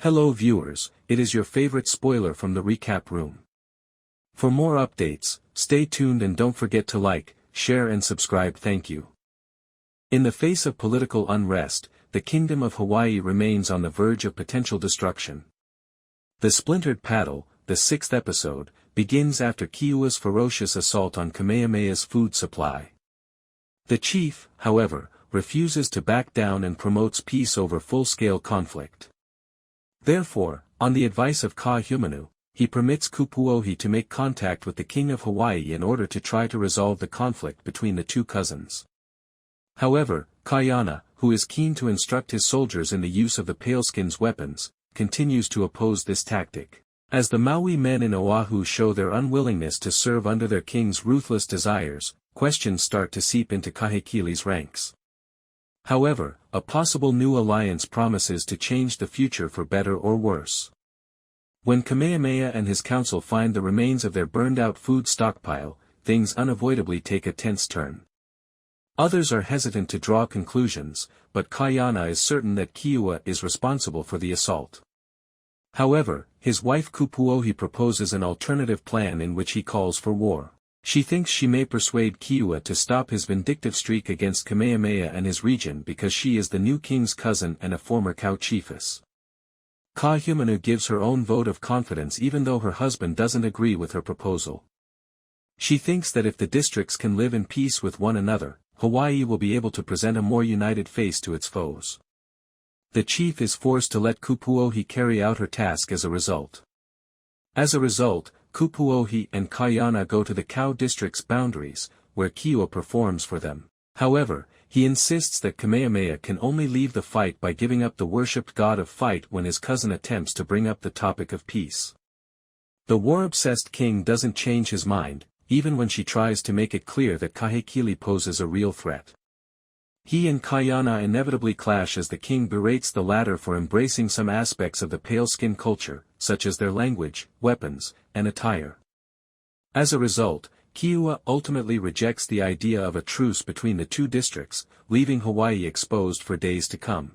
Hello viewers, it is your favorite spoiler from the recap room. For more updates, stay tuned and don't forget to like, share and subscribe. Thank you. In the face of political unrest, the Kingdom of Hawaii remains on the verge of potential destruction. The Splintered Paddle, the 6th episode, begins after Keoua's ferocious assault on Kamehameha's food supply. The chief, however, refuses to back down and promotes peace over full-scale conflict. Therefore, on the advice of Kahekili, he permits Kupuohi to make contact with the King of Hawaii in order to try to resolve the conflict between the two cousins. However, Keoua, who is keen to instruct his soldiers in the use of the paleskins' weapons, continues to oppose this tactic. As the Maui men in Oahu show their unwillingness to serve under their king's ruthless desires, questions start to seep into Kahekili's ranks. However, a possible new alliance promises to change the future for better or worse. When Kamehameha and his council find the remains of their burned-out food stockpile, things unavoidably take a tense turn. Others are hesitant to draw conclusions, but Keoua is certain that Keoua is responsible for the assault. However, his wife Kupuohi proposes an alternative plan in which he calls for war. She thinks she may persuade Keoua to stop his vindictive streak against Kamehameha and his region because she is the new king's cousin and a former cow chiefess. Kahekili gives her own vote of confidence even though her husband doesn't agree with her proposal. She thinks that if the districts can live in peace with one another, Hawaii will be able to present a more united face to its foes. The chief is forced to let Kupuohi carry out her task as a result. As a result, Kupuohi and Keoua go to the cow district's boundaries, where Keoua performs for them. However, he insists that Kamehameha can only leave the fight by giving up the worshipped god of fight when his cousin attempts to bring up the topic of peace. The war-obsessed king doesn't change his mind, even when she tries to make it clear that Kahekili poses a real threat. He and Keoua inevitably clash as the king berates the latter for embracing some aspects of the pale-skin culture, such as their language, weapons, and attire. As a result, Keoua ultimately rejects the idea of a truce between the two districts, leaving Hawaii exposed for days to come.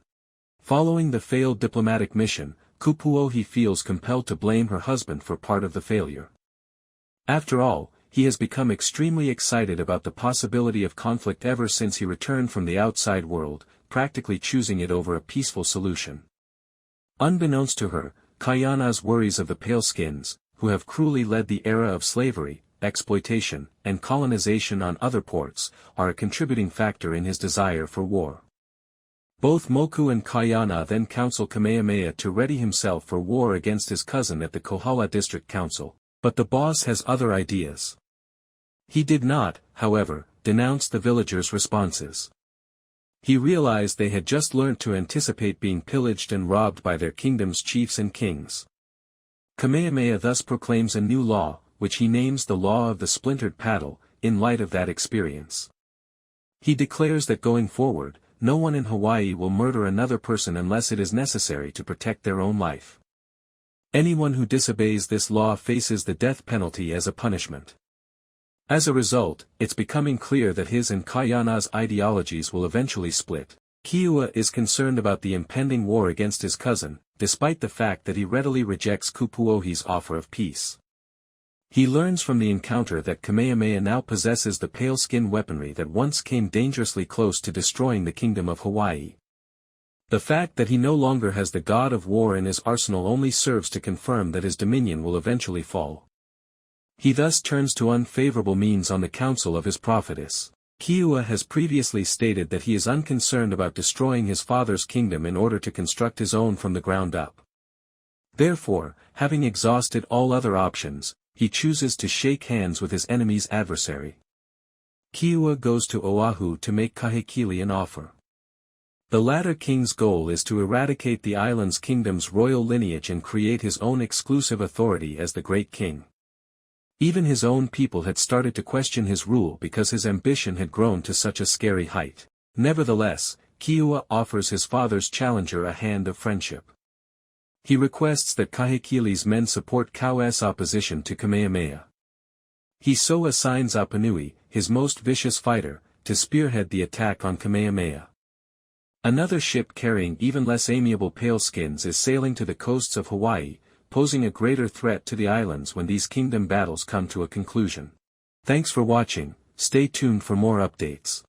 Following the failed diplomatic mission, Kupuohi feels compelled to blame her husband for part of the failure. After all, he has become extremely excited about the possibility of conflict ever since he returned from the outside world, practically choosing it over a peaceful solution. Unbeknownst to her, Keoua's worries of the paleskins, who have cruelly led the era of slavery, exploitation, and colonization on other ports, are a contributing factor in his desire for war. Both Moku and Keoua then counsel Kamehameha to ready himself for war against his cousin at the Kohala District Council, but the boss has other ideas. He did not, however, denounce the villagers' responses. He realized they had just learned to anticipate being pillaged and robbed by their kingdom's chiefs and kings. Kamehameha thus proclaims a new law, which he names the Law of the Splintered Paddle, in light of that experience. He declares that going forward, no one in Hawaii will murder another person unless it is necessary to protect their own life. Anyone who disobeys this law faces the death penalty as a punishment. As a result, it's becoming clear that his and Keoua's ideologies will eventually split. Keoua is concerned about the impending war against his cousin, despite the fact that he readily rejects Kupuohi's offer of peace. He learns from the encounter that Kamehameha now possesses the pale-skin weaponry that once came dangerously close to destroying the Kingdom of Hawaii. The fact that he no longer has the god of war in his arsenal only serves to confirm that his dominion will eventually fall. He thus turns to unfavorable means on the counsel of his prophetess. Keoua has previously stated that he is unconcerned about destroying his father's kingdom in order to construct his own from the ground up. Therefore, having exhausted all other options, he chooses to shake hands with his enemy's adversary. Keoua goes to Oahu to make Kahekili an offer. The latter king's goal is to eradicate the island's kingdom's royal lineage and create his own exclusive authority as the great king. Even his own people had started to question his rule because his ambition had grown to such a scary height. Nevertheless, Keoua offers his father's challenger a hand of friendship. He requests that Kahekili's men support Keoua's opposition to Kamehameha. He so assigns Apanui, his most vicious fighter, to spearhead the attack on Kamehameha. Another ship carrying even less amiable paleskins is sailing to the coasts of Hawaii, posing a greater threat to the islands when these kingdom battles come to a conclusion. Thanks for watching, stay tuned for more updates.